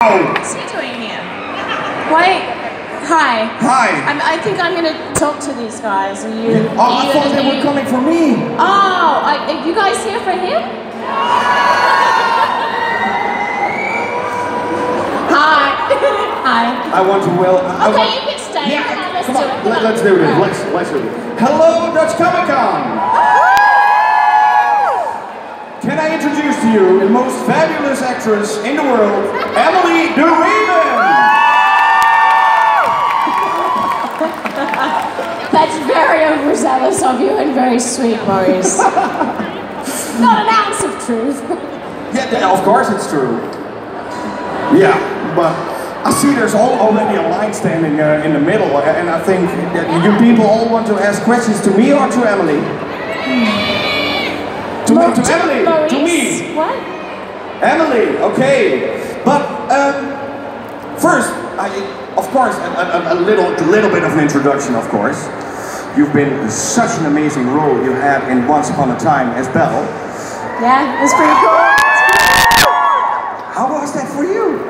What's he doing here? Wait. Hi. Hi. I think I'm going to talk to these guys. Are you? Oh, I thought they were coming for me. Oh, are you guys here for him? Hi. Hi. I want to Okay, you can stay. Yeah, Come on, let's come do on. it. Let's do this. Let's do this. Hello, Dutch Comic Con. Can I introduce to you the most fabulous actress in the world, Emilie the Raven? That's very overzealous of you and very sweet, Maurice. Not an ounce of truth. Yeah, of course it's true. Yeah, but I see there's already a line standing in the middle, and I think that you people all want to ask questions to me or to Emilie? To Emilie, Maurice? to me. What? Emilie, okay. But first, of course, a little bit of an introduction, of course. You've been such an amazing role you had in Once Upon a Time as Belle. Yeah, it's pretty cool. How was that for you?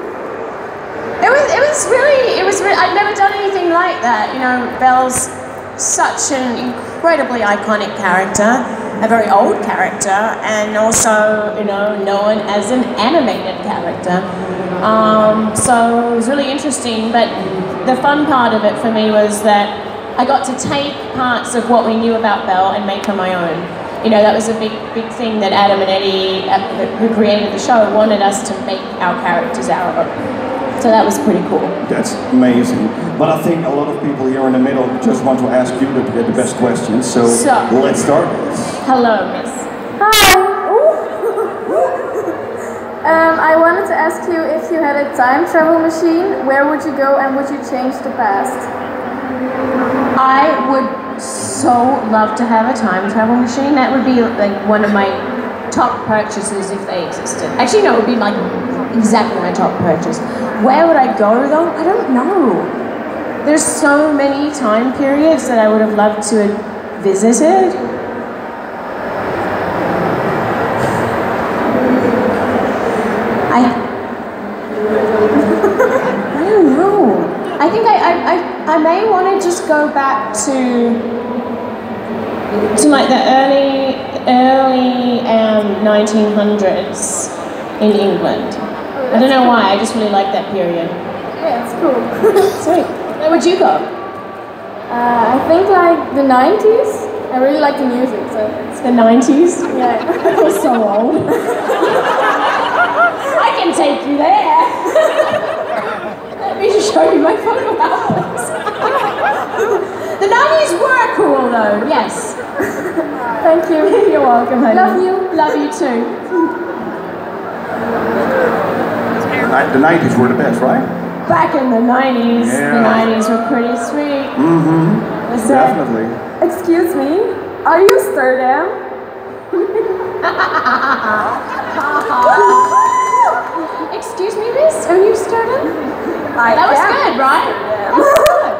It was really, I'd never done anything like that. You know, Belle's such an incredibly iconic character, a very old character, and also, you know, known as an animated character. So it was really interesting, but the fun part of it for me was that I got to take parts of what we knew about Belle and make her my own. You know, that was a big thing that Adam and Eddie, who created the show, wanted us to make our characters our own. So that was pretty cool. That's amazing. But I think a lot of people here in the middle just want to ask you the best questions. So let's start this. Hello, Miss. Hi. I wanted to ask you, if you had a time travel machine, where would you go and would you change the past? I would so love to have a time travel machine. That would be like one of my top purchases if they existed. Actually, no, it would be like exactly my top purchase. Where would I go though? I don't know. There's so many time periods that I would have loved to have visited. I don't know. I think I may want to just go back to like the early 1900s in England. I don't know why, I just really like that period. Yeah, it's cool. Sweet. Where would you go? I think like the 90s. I really like the music, so it's the 90s? Yeah. I feel so old. I can take you there. Let me just show you my photo albums. The 90s were cool though, yes. Thank you. You're welcome, honey. Love you. Love you too. The 90s were the best, right? Back in the 90s, yeah. The 90s were pretty sweet. Mm-hmm. Definitely. Excuse me, are you Amsterdam? Excuse me, miss? Are you Amsterdam? That was good, right? That was good.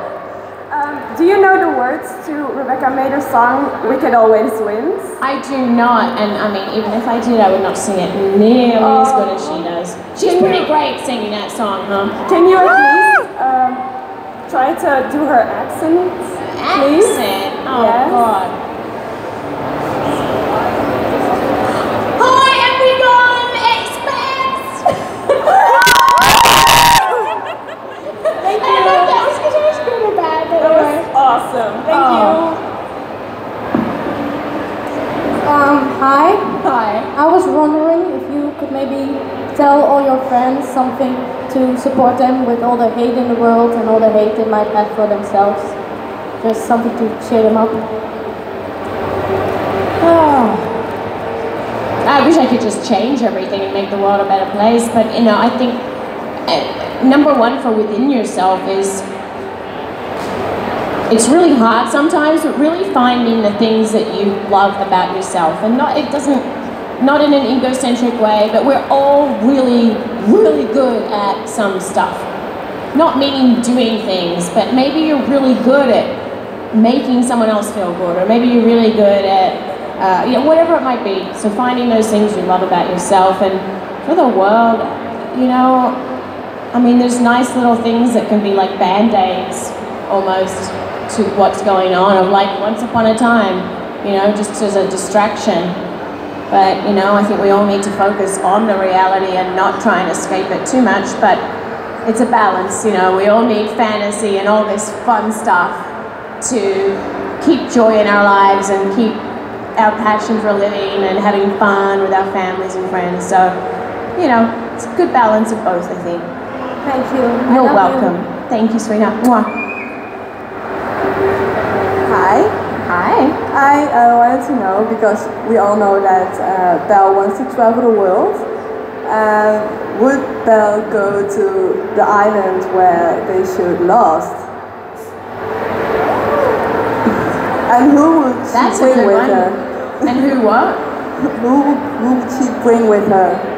Do you know the words to Rebecca Mader's song, Wicked Always Wins? I do not, and I mean, even if I did, I would not sing it nearly as good as she does. She's pretty great singing that song, huh? Can you at least try to do her accent, please? Accent? Oh, yes. God. Hi, everyone! It's Beth! Thank you. That was because I was good or bad. That was awesome. Thank you. Hi. Hi. I was wondering if you could maybe tell all your friends something to support them with all the hate in the world and all the hate they might have for themselves. Just something to cheer them up. Oh. I wish I could just change everything and make the world a better place, but you know, I think number one for within yourself is, it's really hard sometimes, but really finding the things that you love about yourself, and not in an egocentric way, but we're all really good at some stuff. Not meaning doing things, but maybe you're really good at making someone else feel good, or maybe you're really good at, you know, whatever it might be. So finding those things you love about yourself, and for the world, you know, I mean, there's nice little things that can be like band-aids almost to what's going on, of like once upon a time, you know, just as a distraction. But, you know, I think we all need to focus on the reality and not try and escape it too much, but it's a balance, you know. We all need fantasy and all this fun stuff to keep joy in our lives and keep our passion for living and having fun with our families and friends. So, you know, it's a good balance of both, I think. Thank you. You're welcome. Thank you, sweetheart. Mwah. Hi. Hi. I wanted to know, because we all know that Belle wants to travel the world. Would Belle go to the island where they shoot Lost? And who would she That's a bring good with one. her? And who what? Who would she bring with her?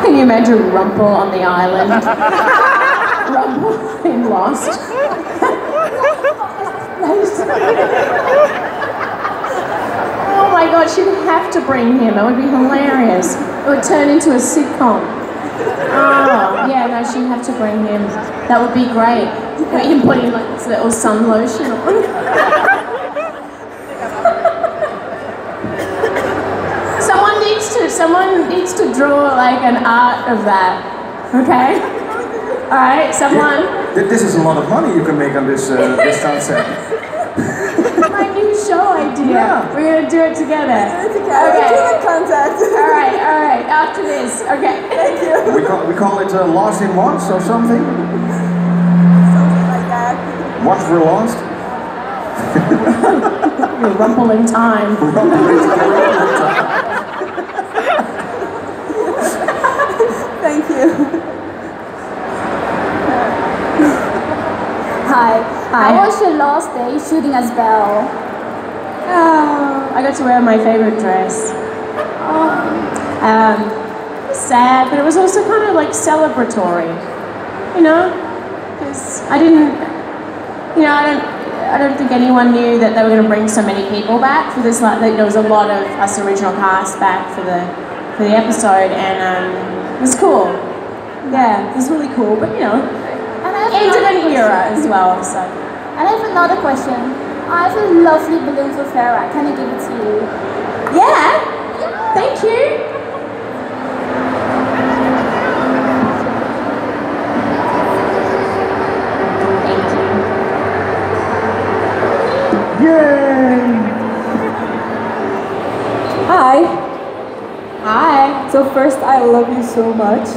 Can you imagine Rumple on the island? Rumple in Lost. Oh my god, she'd have to bring him. It would be hilarious. It would turn into a sitcom. Oh, yeah, no, she'd have to bring him. That would be great. Him putting like this little sun lotion on. Someone needs to draw like an art of that. Okay? Alright, someone. This is a lot of money you can make on this this concept. My new show idea. Yeah. We're gonna do it together. Okay. Keep in contact. Alright, after this. Okay. Thank you. We call it Lost in Once or something? Something like that. Once we're lost? You're Rumple in time. Thank you. Hi. Hi. How was your last day shooting as Belle? Oh, I got to wear my favorite dress. Sad, but it was also kind of like celebratory, you know? Because I didn't, you know, I don't think anyone knew that they were going to bring so many people back for this. Like, there was a lot of us original cast back for the episode, and it was cool. Yeah, it was really cool, but you know, And I have end of another an era question. as well. So And I have another question. I have a lovely balloon for Farah. Can I give it to you? yeah, thank you. Thank you. Yay! Hi. Hi. So first, I love you so much.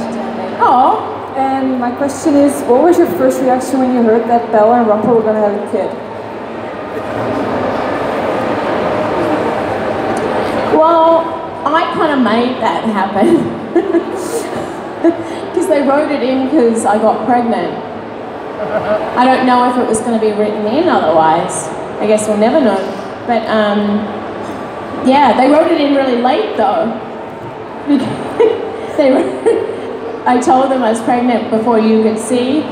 Oh. And my question is, what was your first reaction when you heard that Bella and Rumple were gonna have a kid? Well, I kind of made that happen. Because they wrote it in because I got pregnant. I don't know if it was going to be written in otherwise. I guess we'll never know. But yeah, they wrote it in really late though. I told them I was pregnant before you could see.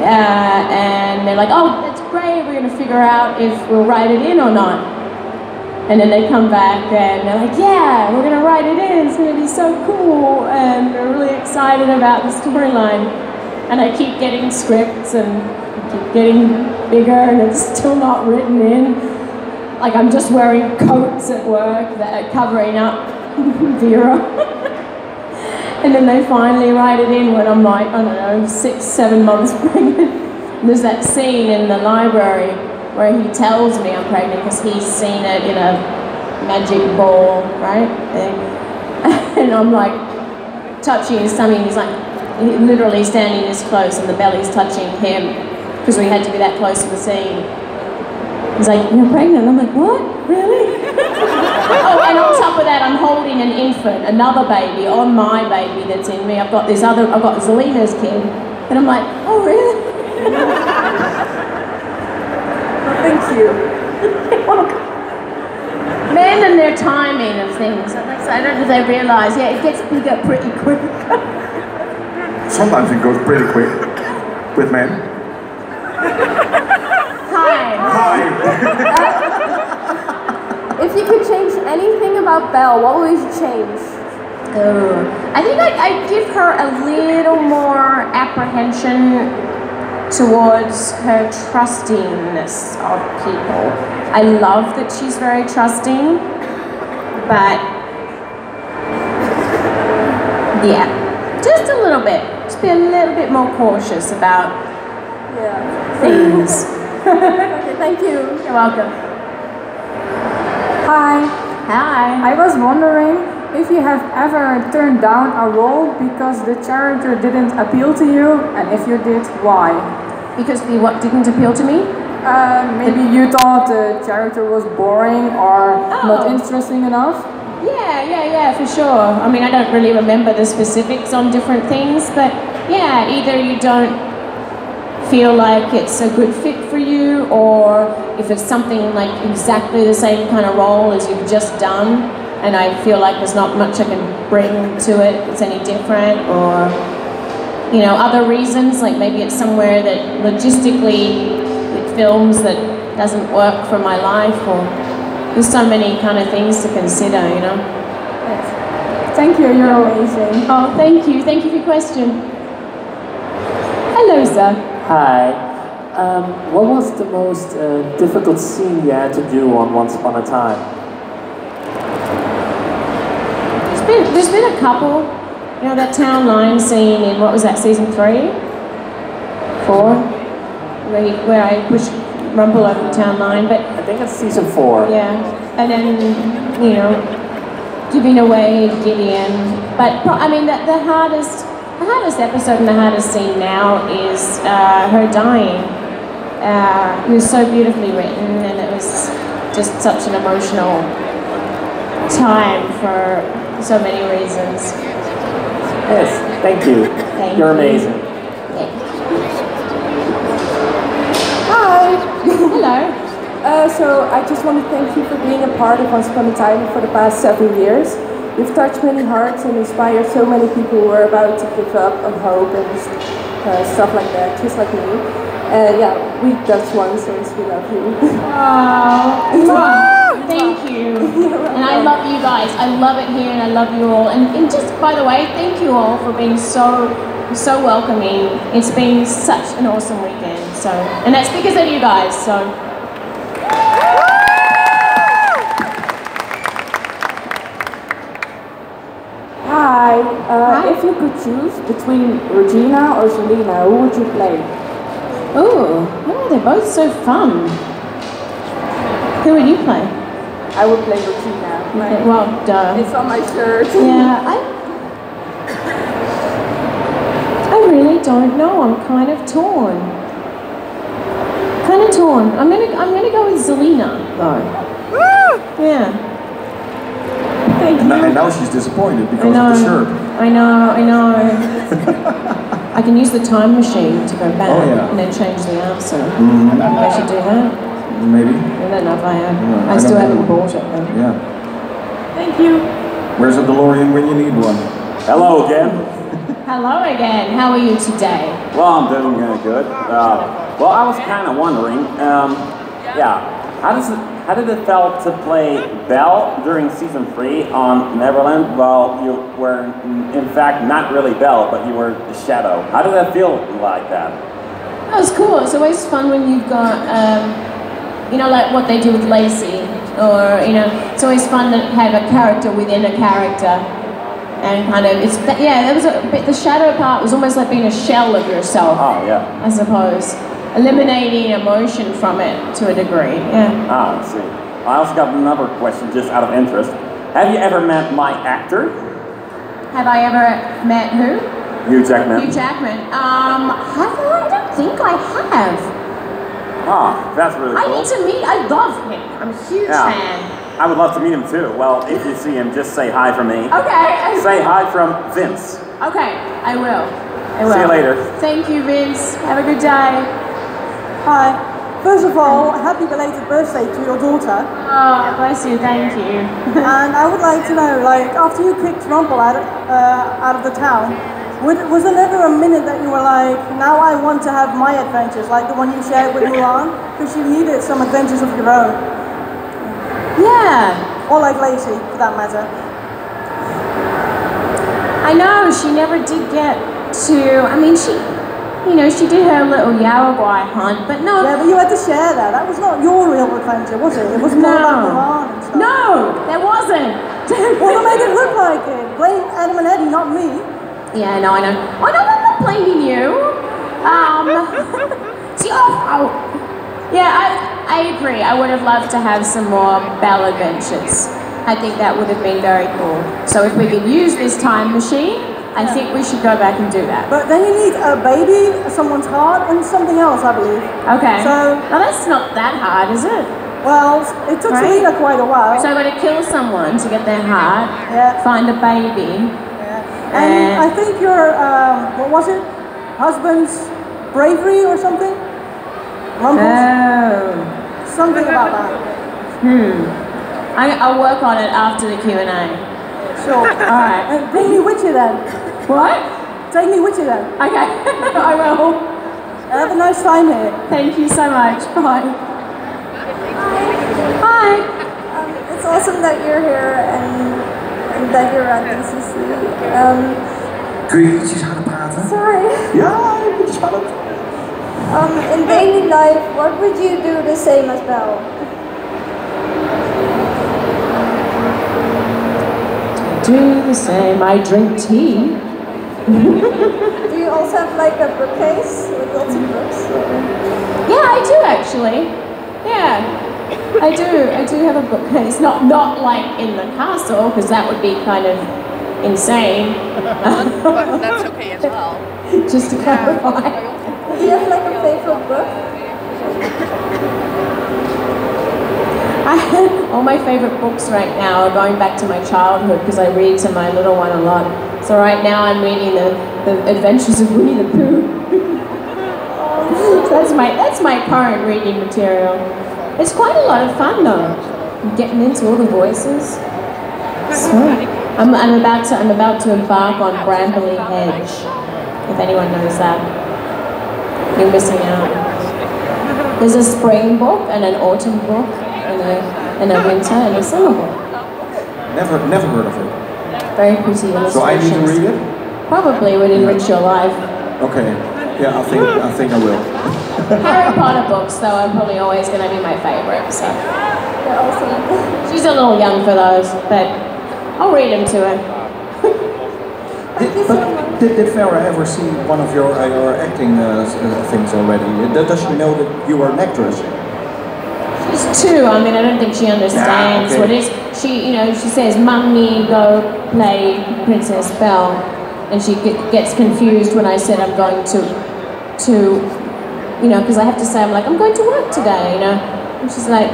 And they're like, oh, that's great, we're going to figure out if we'll write it in or not. And then they come back and they're like, yeah, we're going to write it in, it's going to be so cool, and we're really excited about the storyline. And I keep getting scripts and keep getting bigger, and it's still not written in. Like, I'm just wearing coats at work that are covering up Vera. And then they finally write it in when I'm like, I don't know, 6-7 months pregnant. And there's that scene in the library where he tells me I'm pregnant because he's seen it in a magic ball, right? And I'm like touching his tummy, and he's like literally standing this close, and the belly's touching him because we had to be that close to the scene. He's like, you're pregnant? I'm like, what? Really? Oh, and on top of that, I'm holding an infant, another baby, on my baby that's in me. I've got Zelina's kid, and I'm like, oh really? Thank you. Men and their timing of things. I don't know if they realise, yeah, it gets bigger pretty quick. Sometimes it goes pretty quick with men. Hi. Hi. If you could change anything about Belle, what would you change? I think I'd give her a little more apprehension towards her trustingness of people. I love that she's very trusting, but yeah, just a little bit. Just be a little bit more cautious about things. Okay, thank you. You're welcome. Hi. Hi. I was wondering if you have ever turned down a role because the character didn't appeal to you, and if you did, why? Because the what didn't appeal to me? Maybe you thought the character was boring or not interesting enough? Yeah, for sure. I mean, I don't really remember the specifics on different things, but yeah, either you don't feel like it's a good fit for you, or if it's something like exactly the same kind of role as you've just done, and I feel like there's not much I can bring to it that's any different, or you know, other reasons, like maybe it's somewhere that logistically it films that doesn't work for my life, or there's so many kind of things to consider, you know. Thank you, you're amazing. Oh, thank you for your question. Hello, sir. Hi. What was the most difficult scene you had to do on Once Upon a Time? There's been a couple. You know, that town line scene in, what was that, season 3? 4? Where I push Rumble over the town line, but... I think it's season 4. Yeah, and then, you know, giving away Gideon. But, I mean, the hardest episode and the hardest scene now is her dying. It was so beautifully written, and it was just such an emotional time for so many reasons. Yes, thank you. You're amazing. Hi. Hello. So I just want to thank you for being a part of Once Upon a Time for the past 7 years. You've touched many hearts and inspired so many people who are about to give up on hope and stuff like that, just like me. Yeah, we Dutch ones, so we love you. Oh, thank you. And I love you guys. I love it here, and I love you all. And just, by the way, thank you all for being so welcoming. It's been such an awesome weekend. So, and that's because of you guys. So. Hi. If you could choose between Regina or Selena, who would you play? Ooh, oh, they're both so fun. Who would you play? I would play Regina. Well, duh. It's on my shirt. Yeah, I really don't know. I'm kind of torn. I'm gonna go with Zelina though. Yeah. Thank you. And now she's disappointed because of the shirt. I know. I can use the time machine to go back and then change the answer. Maybe I should do that. Maybe. I don't know if I have. No, I still haven't bought it though. Yeah. Thank you. Where's a DeLorean when you need one? Hello again. Hello again. How are you today? Well, I'm doing good. Well, I was kind of wondering, how did it felt to play Belle during season 3 on Neverland? Well, you were in fact not really Belle, but you were the Shadow. How did that feel like that? That was cool. It's always fun when you've got, you know, like what they do with Lacey, or you know, it's always fun to have a character within a character. And kind of, there was a bit, the shadow part was almost like being a shell of yourself. Oh, yeah. I suppose. Eliminating emotion from it to a degree, yeah. Ah, I see. I also got another question just out of interest. Have you ever met my actor? Have I ever met who? Hugh Jackman. Hugh Jackman. Have I? I don't think I have. Ah, that's really cool. I need to meet, I love him. I'm a huge fan. I would love to meet him too. Well, if you see him, just say hi from me. Okay. Say hi from Vince. Okay, I will. See you later. Thank you, Vince. Have a good day. Hi. First of all, happy belated birthday to your daughter. Oh, bless you. Thank you. And I would like to know, like, after you kicked Rumble out of the town, was there never a minute that you were like, now I want to have my adventures, like the one you shared with Mulan? Because you needed some adventures of your own. Yeah. Or like Lacey, for that matter. I know, she never did get to, I mean, she did her little Yaoguai hunt, but no. Yeah, but you had to share that. That was not your real adventure, was it? It was more about Milan and stuff. No, there wasn't. Well, they made it look like it. Blame Adam and Eddie, not me. Yeah, no, I know. Oh, no, I'm not blaming you. Yeah, I agree. I would have loved to have some more Belle adventures. I think that would have been very cool. So if we could use this time machine, I think we should go back and do that. But then you need a baby, someone's heart, and something else, I believe. Okay. So, now that's not that hard, is it? well, it took Selena quite a while. So I've got to kill someone to get their heart, find a baby. Yeah. And I think your, what was it? Husband's bravery or something? Rumples? Something about that. I'll work on it after the Q&A. Sure. Alright. Take me with you then. What? Take me with you then. Okay, I will. Have a nice time here. Thank you so much. Bye. Hi. It's awesome that you're here and that you're at DCC. Kun je ietsjes harder praten? Sorry. Ja, een beetje spannend. In daily life, what would you do the same as Belle? Do the same. I drink tea. Do you also have like a bookcase with lots of books? Yeah, I do actually. Yeah. I do have a bookcase. Not like in the castle, because that would be kind of insane. But that's okay as well. Just to clarify. Do you have like a favorite book? All my favorite books right now are going back to my childhood because I read to my little one a lot. So right now I'm reading the Adventures of Winnie the Pooh. So that's my current reading material. It's quite a lot of fun though. I'm getting into all the voices. So I'm about to embark on Brambley Hedge. If anyone knows that, you're missing out. There's a spring book and an autumn book and a winter and a summer book. Never heard of it. Very pretty illustrations. So I need to read it? Probably would enrich your life. Okay. Yeah, I think I will. Harry Potter books, though, are probably always going to be my favorite. So They're awesome. she's a little young for those, but I'll read them to her. Did Farah ever see one of your acting things already? Does she know that you are an actress? She's 2. I mean, I don't think she understands what it is. She says, "Mummy, go play Princess Belle," and she gets confused when I said I'm going to, because I have to say I'm going to work today, and she's like,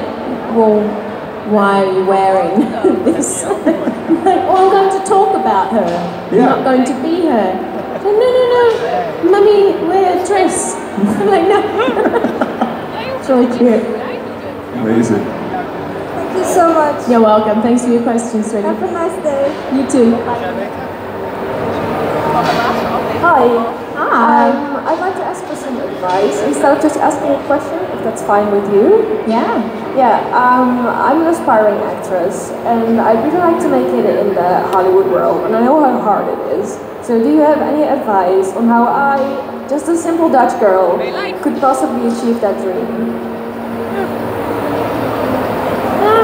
"Well, why are you wearing this?" I'm like, "Well, I'm going to talk about her. I'm not going to be her." So, no, Mummy, wear a dress. I'm like, no. It's really cute. Amazing. Thank you so much. You're welcome. Thanks for your questions, sweetie. Have a nice day. You too. Hi. Hi. I'd like to ask for some advice instead of just asking a question, if that's fine with you. Yeah. Yeah, I'm an aspiring actress, and I'd really like to make it in the Hollywood world, and I know how hard it is. So do you have any advice on how I, just a simple Dutch girl, could possibly achieve that dream?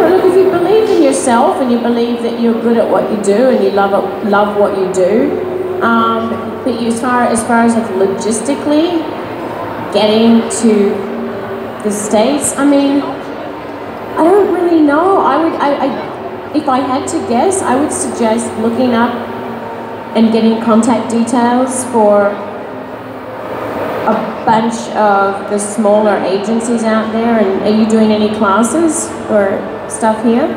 Look, if you believe in yourself and you believe that you're good at what you do and you love what you do, but as far as like logistically getting to the States, I mean, I don't really know. If I had to guess, I would suggest looking up and getting contact details for a bunch of the smaller agencies out there. And are you doing any classes or stuff here?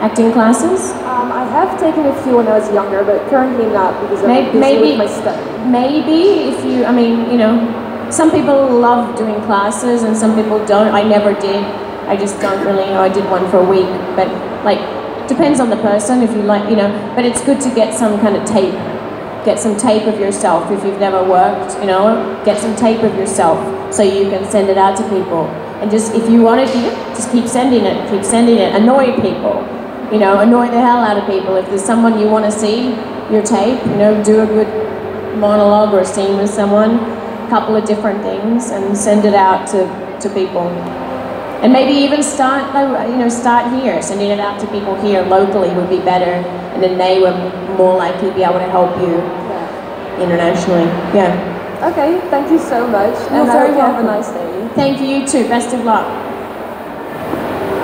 Acting classes? I have taken a few when I was younger, but currently not because I'm busy with my study. Maybe if you, some people love doing classes and some people don't. I never did. I just don't really, I did one for a week, but depends on the person if you like, but it's good to get some kind of tape. Get some tape of yourself if you've never worked, get some tape of yourself so you can send it out to people. And just, if you want to do it, just keep sending it, annoy people, annoy the hell out of people. If there's someone you want to see, your tape, you know, do a good monologue or a scene with someone, a couple of different things, and send it out to people. And maybe even start here, sending it out to people here locally would be better, and then they were more likely to be able to help you internationally. Yeah. Okay, thank you so much, and I hope you have a nice day. Thank you too. Best of luck.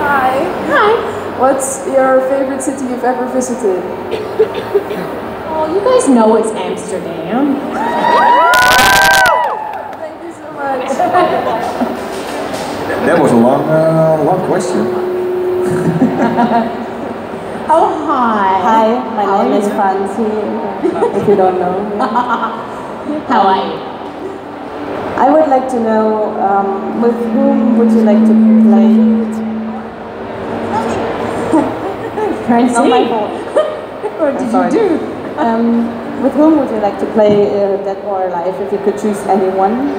Hi. Hi. What's your favorite city you've ever visited? Oh, you guys know it's Amsterdam. Thank you so much. That was a long question. Oh, hi. Hi, my name is Francie, if you don't know me. How are you? I would like to know, with whom would you like to play? Francie? Not my fault. What did you do? With whom would you like to play Dead or Alive if you could choose anyone?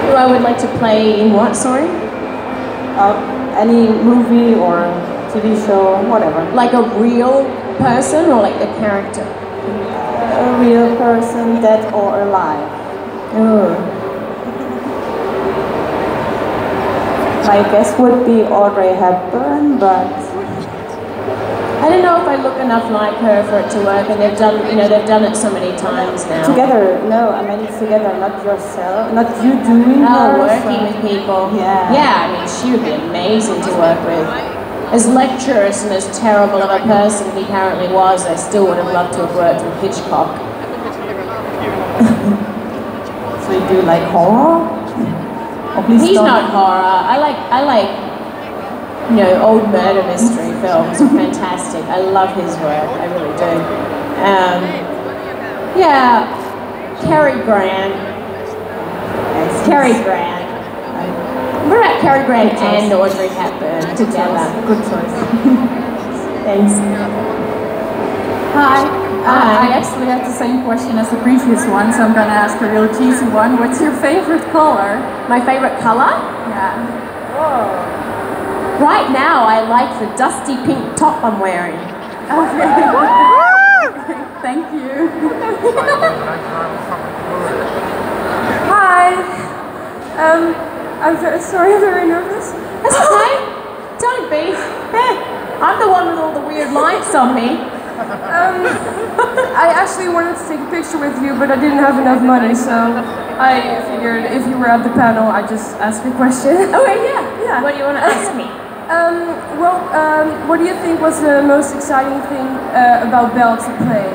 Who I would like to play in what, sorry? Any movie or TV show, whatever. Like a real person or like the character? A real person, dead or alive. Oh. My guess would be Audrey Hepburn, but I don't know if I look enough like her for it to work, and they've done it so many times now. together. No, I meant together, not yourself, not you doing her. Working with people. Yeah. Yeah, I mean, she would be amazing to work with. As lecturous and as terrible of a person he apparently was, I still would have loved to have worked with Hitchcock. So you do like horror? Oh, please He's don't. not horror. I like, you know, old murder mystery films are fantastic. I love his work. I really do. Yeah, Cary Grant. Yes, Cary Grant. What about Cary Grant and Audrey Hepburn together? Good choice. Thanks. Hi. Hi. I actually had the same question as the previous one, so I'm gonna ask a real cheesy one. What's your favorite color? My favorite color? Yeah. Right now, I like the dusty pink top I'm wearing. Okay. Thank you. Hi. I'm very sorry, I'm very nervous. That's okay. Don't be. I'm the one with all the weird lights on me. I actually wanted to take a picture with you, but I didn't have enough money, so I figured if you were at the panel, I'd just ask a question. Oh, yeah. What do you want to ask me? What do you think was the most exciting thing about Belle to play?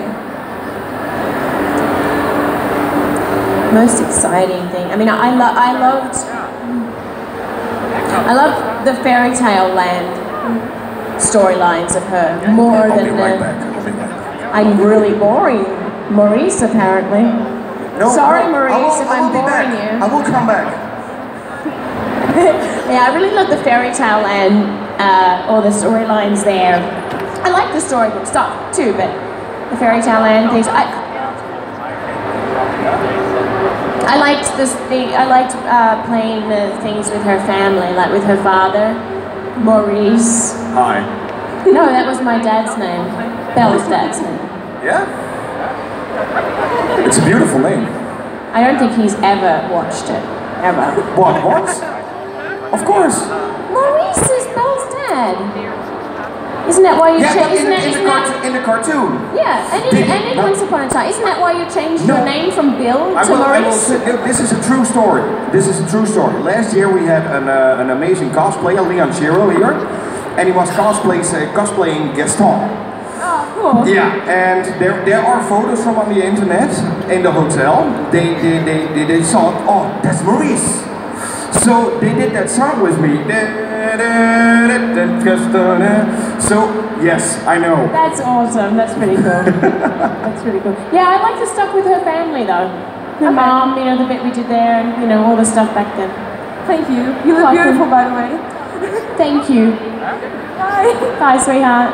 Most exciting thing. I mean, I loved the fairy tale land storylines of her more I'll than be right the. back. I'm really boring, Maurice. Apparently. No, Sorry, I will- Maurice, if I will I'm be back. boring you. I will come back. Yeah, I really love the fairy tale and all the storylines there. I like the storybook stuff too, but the fairy tale and things. I liked this thing. I liked playing the things with her family, like with her father, Maurice. Hi. No, that was my dad's name. Belle's dad's name. Yeah? It's a beautiful name. I don't think he's ever watched it, ever. What? Once? Of course. Maurice is Belle's dad. Isn't that why you changed? In the cartoon. Yeah, and in Once Upon a Time, isn't that why you changed your name from Bill to I will Maurice? say, this is a true story. This is a true story. Last year we had an amazing cosplayer, Leon Shiro here, and he was cosplaying Gaston. Oh, cool. Yeah, and there are photos from on the internet in the hotel. They saw, oh, that's Maurice. So they did that song with me. So yes, I know. That's awesome. That's pretty cool. That's pretty cool. Yeah, I like the stuff with her family though. Her mom, you know, the bit we did there, and you know, all the stuff back then. Thank you. You look beautiful, by the way. Thank you. Bye. Bye, sweetheart.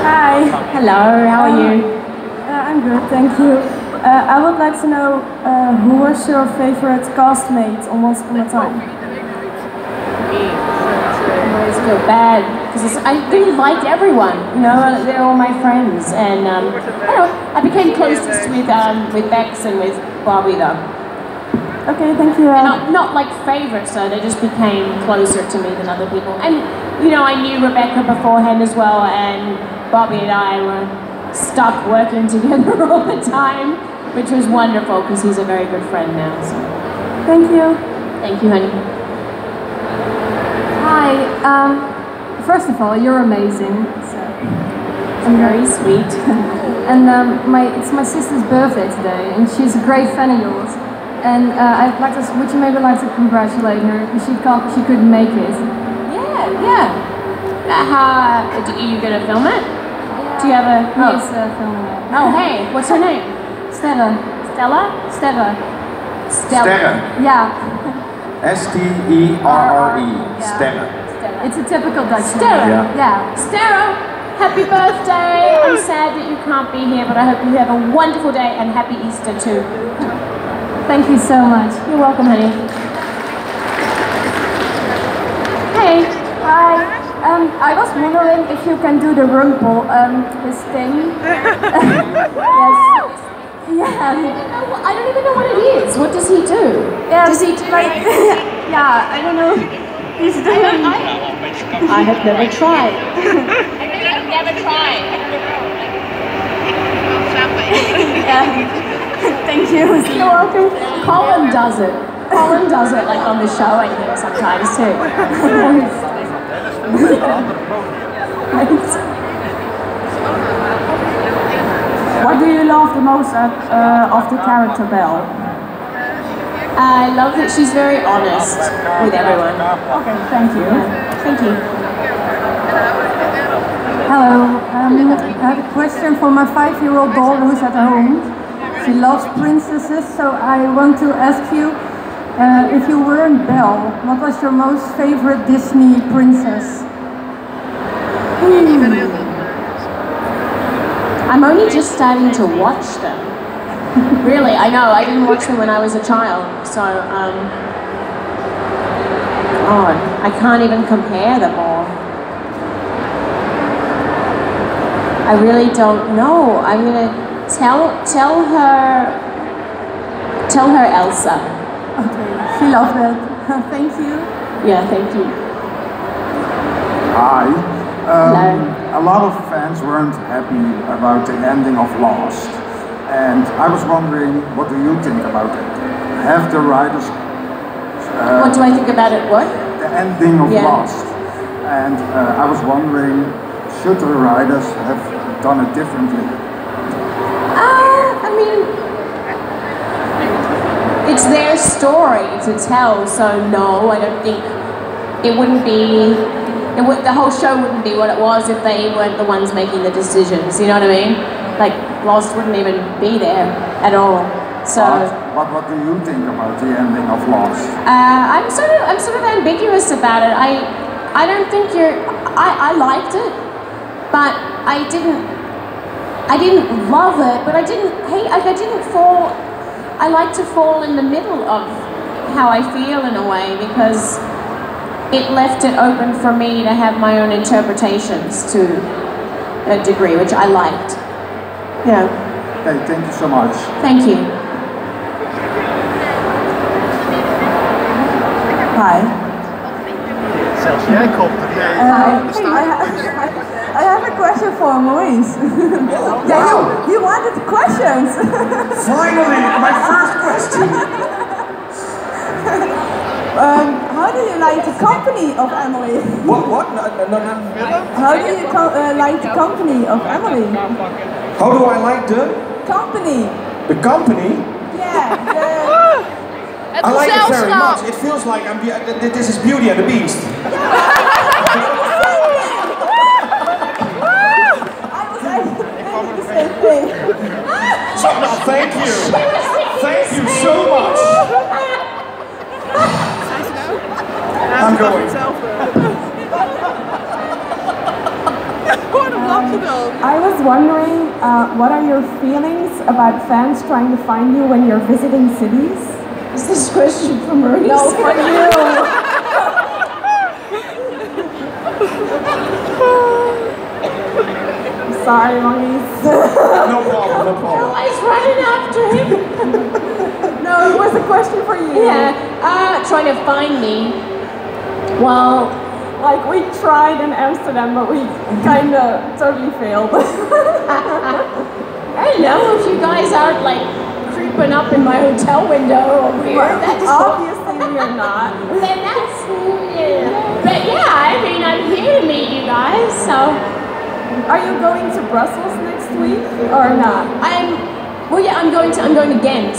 Hi. Hello. How are you? I'm good, thank you. I would like to know who was your favorite castmate on Once Upon a Time? I always feel bad because I really liked everyone. You know, they're all my friends, and I don't know, I became closest with Bex and with Bobby though. Okay, thank you. Not like favorites though, they just became closer to me than other people. And you know, I knew Rebecca beforehand as well, and Bobby and I were stuck working together all the time, which was wonderful because he's a very good friend now. So. Thank you. Thank you, honey. Hi. First of all, you're amazing. So. I'm very sweet. And it's my sister's birthday today, and she's a great fan of yours. And I'd like to. Would you maybe like to congratulate her? She couldn't make it. Yeah. Are you gonna film it? Yeah. Do you have a? He's filming it. Oh, hey, what's her name? Stella. Stella? Stella. Sterre. Yeah. S-T-E-R-R-E. Yeah. Sterre. It's a typical Dutch Sterre. name. Yeah. Stella, happy birthday! I'm sad that you can't be here, but I hope you have a wonderful day and happy Easter too. Thank you so much. You're welcome, honey. Hey. Hi. I was wondering if you can do the rumple, this thing. Yes. Yeah. I don't even know what it is. What does he do? Yeah. Does he do like? Yeah. I don't know. He's doing. I have never tried. I've never tried. Yeah. Thank you. You're welcome. Colin does it. Colin does it like on the show, I think, sometimes too. What do you love the most of the character Belle? I love that she's very honest with everyone. Okay, thank you. Thank you. Hello. I have a question for my 5-year-old daughter who's at home. She loves princesses, so I want to ask you, if you weren't Belle, what was your most favorite Disney princess? I'm only just starting to watch them. Really, I know, I didn't watch them when I was a child, so, God, I can't even compare them all. I really don't know. I'm gonna tell her Elsa. Okay, she loved it. Thank you. Yeah, thank you. Hi. Hello. A lot of fans weren't happy about the ending of Lost. And I was wondering, what do you think about it? Have the writers... What do I think about it? What? The ending of Lost. And I was wondering, should the writers have done it differently? I mean, it's their story to tell, so no, I don't think it wouldn't be... the whole show wouldn't be what it was if they weren't the ones making the decisions, you know what I mean? Like, Lost wouldn't even be there at all. So, what do you think about the ending of Lost? I'm sort of ambiguous about it. I don't think I liked it, but I didn't love it, but I didn't hate. Like, I like to fall in the middle of how I feel in a way, because it left it open for me to have my own interpretations to a degree, which I liked. Yeah. Okay, thank you so much. Thank you. Hi. I have a question for Maurice. Yeah, you wanted questions. Finally, my first question. How do you like the company of Emily? What? No. How do you like the company of Emily? How do I like the company? The company? Yeah. I like it very much. It feels like this is Beauty and the Beast. I was actually thinking the same thing. So, no, thank you. Thank you so much. I'm going. I was wondering, what are your feelings about fans trying to find you when you're visiting cities? Is this question for Maurice? No, for you! Sorry, Maurice. No problem, no problem. Always running after him. No, it was a question for you. Yeah, trying to find me. Well, Like, we tried in Amsterdam, but we kind of totally failed. I don't know if you guys aren't like creeping up in my hotel window or weird. That's Obviously, we are not. Then that's yeah. But yeah, I mean, I'm here to meet you guys. So Are you going to Brussels next week or not? well, yeah, I'm going to Ghent.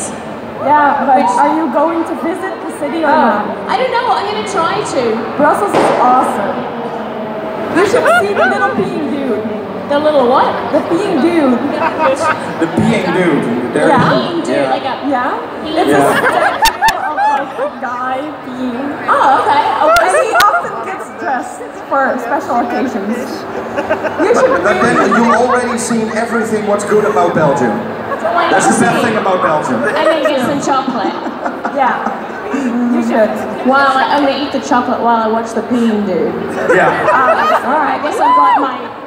Yeah, but are you going to visit the city or not? I don't know. I'm gonna try to. Brussels is awesome. You should see the little peeing dude. The little what? The peeing dude. The peeing dude. There Yeah. Peeing dude, like a. Yeah? It's a statue of like a guy peeing. Oh, okay. And he often gets dressed for special occasions. You should But then really... you've already seen everything what's good about Belgium. Like, That's the best thing about Belgium. I'm gonna get some chocolate. Yeah. You should. I'm gonna eat the chocolate while I watch the peeing dude. Yeah. All right, I guess I've got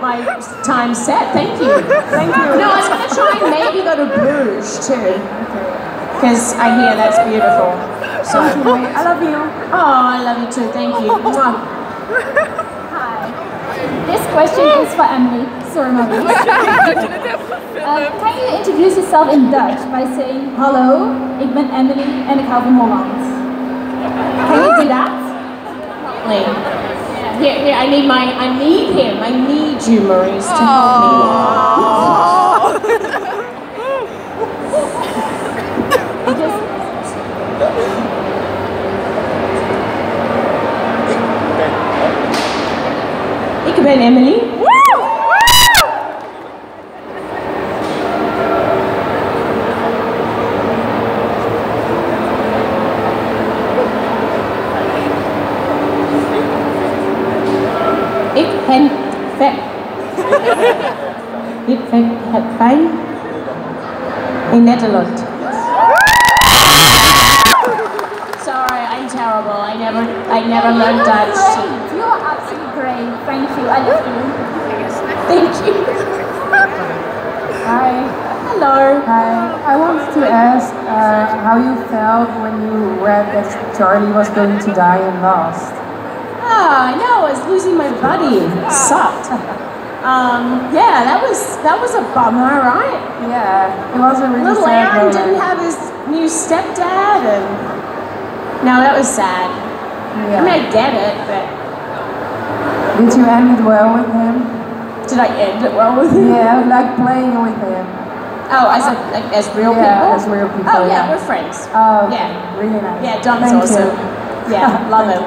my time set. Thank you. Thank you. No, I was gonna try and maybe go to Bruges too, because I hear that's beautiful. So I love you. Oh, I love you too. Thank you. Mwah. Hi. This question is for Emily. Sorry, Maurice. Can you introduce yourself in Dutch by saying hallo, ik ben Emily en ik hou van Holland? Can you do that? Here, I need him. I need you, Maurice, to help me. Ik ben Emily. Ik ben het fijn in Nederland. Sorry, I'm terrible. I never learned Dutch. Great. You are absolutely great. Thank you. I love you. Thank you. Hi. Hello. Hi. I wanted to ask how you felt when you read that Charlie was going to die and lost. I know, I was losing my buddy. It sucked. Yeah, that was a bummer, right? Yeah, it was a really Little sad Aaron moment. didn't have his new stepdad, and no, that was sad. Yeah. I mean, I get it, but Did you end it well with him? did I end it well with him? Yeah, like playing with him. Oh, as real people? Yeah, as real people. Oh yeah, we're friends. Oh, okay. Yeah. Really nice. Yeah, Dom's Thank awesome. you. Yeah, love him.